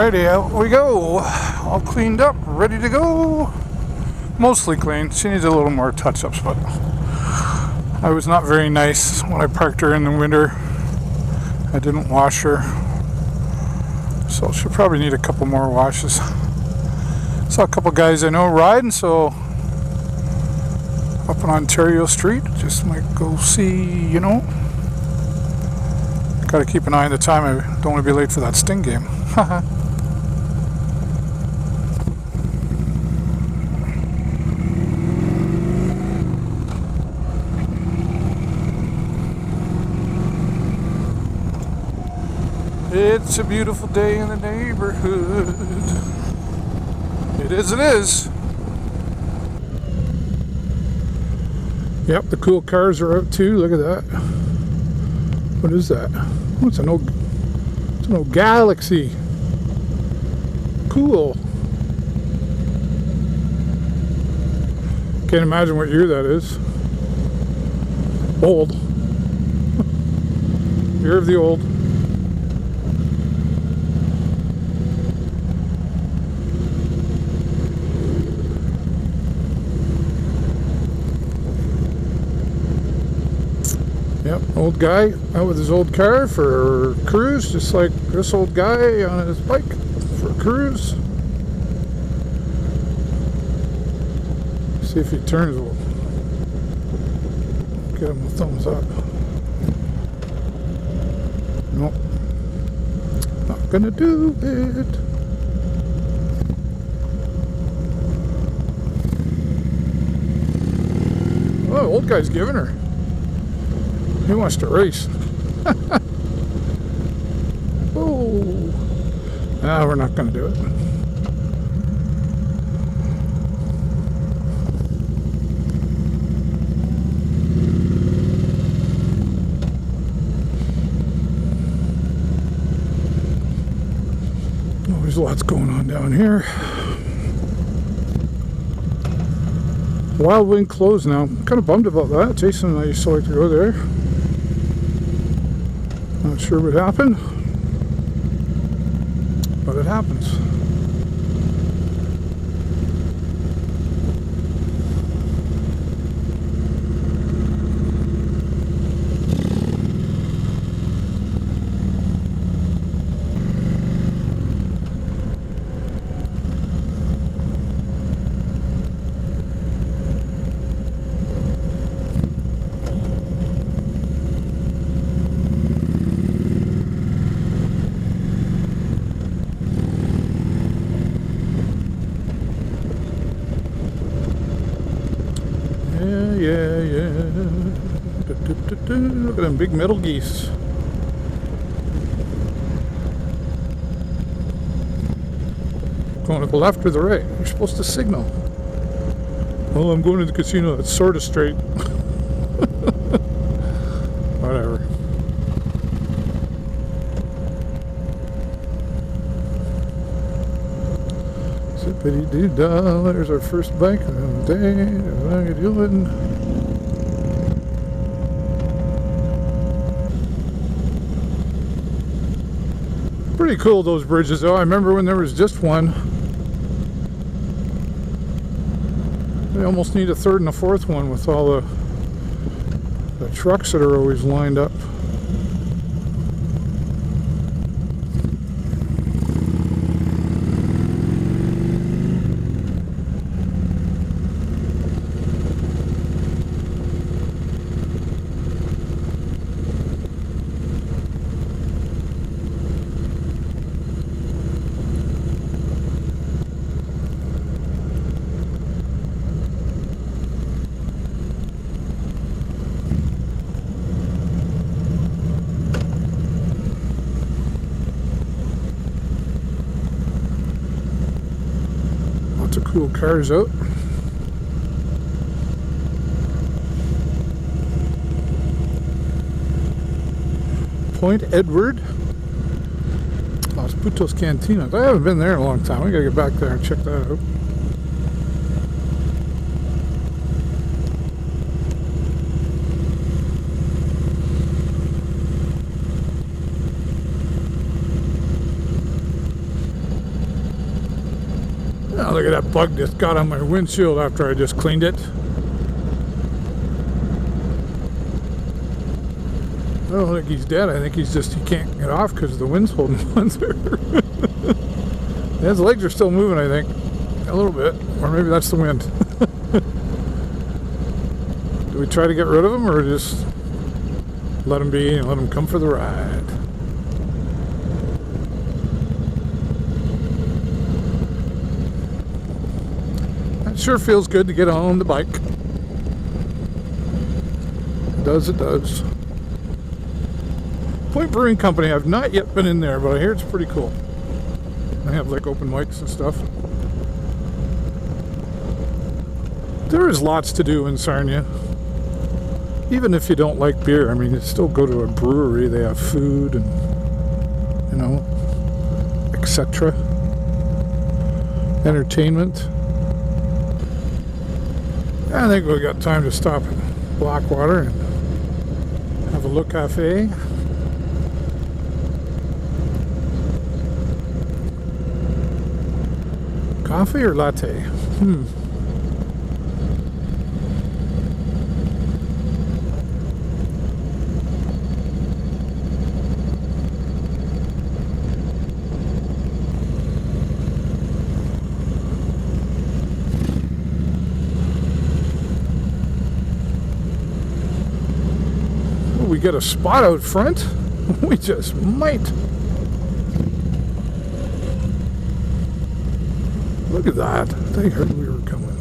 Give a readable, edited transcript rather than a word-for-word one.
Alrighty, out we go. All cleaned up, ready to go. Mostly clean. She needs a little more touch-ups, but I was not very nice when I parked her in the winter. I didn't wash her, so she'll probably need a couple more washes. Saw a couple guys I know riding, so up on Ontario Street, just might go see, you know. Gotta keep an eye on the time. I don't want to be late for that Sting game. It's a beautiful day in the neighborhood. It is, it is. Yep, the cool cars are out too. Look at that. What is that? Oh, it's an old Galaxy. Cool. Can't imagine what year that is. Old. Year of the old. Yep, old guy out with his old car for a cruise, just like this old guy on his bike for a cruise. See if he turns, we'll get him a thumbs up. Nope, not gonna do it. Oh, old guy's giving her. He wants to race. Oh, no, we're not going to do it. Oh, there's lots going on down here. Wild Wing closed now. I'm kind of bummed about that. Jason and I used to like to go there. Not sure what happened, but it happens. Yeah. Look at them big metal geese. Going to the left or the right? You're supposed to signal. Well, I'm going to the casino. It's sort of straight. Whatever. Zippity-doo-dah, there's our first bike of the day. How you doing? Pretty cool, those bridges, though. I remember when there was just one. They almost need a third and a fourth one with all the trucks that are always lined up. Lots of cool cars out. Point Edward. Los Putos Cantinas. I haven't been there in a long time. We gotta get back there and check that out. Oh, look at that bug just got on my windshield after I just cleaned it. I don't think he's dead. I think he can't get off because the wind's holding on there. His legs are still moving, I think. A little bit. Or maybe that's the wind. Do we try to get rid of him or just let him be and let him come for the ride? That sure feels good to get on the bike. It does, it does. Point Brewing Company, I've not yet been in there, but I hear it's pretty cool. They have like open mics and stuff. There is lots to do in Sarnia. Even if you don't like beer, I mean, you still go to a brewery, they have food and, you know, etc. Entertainment. I think we got time to stop at Blackwater and have a look cafe. Coffee or latte? We get a spot out front. We just might. Look at that. They heard we were coming.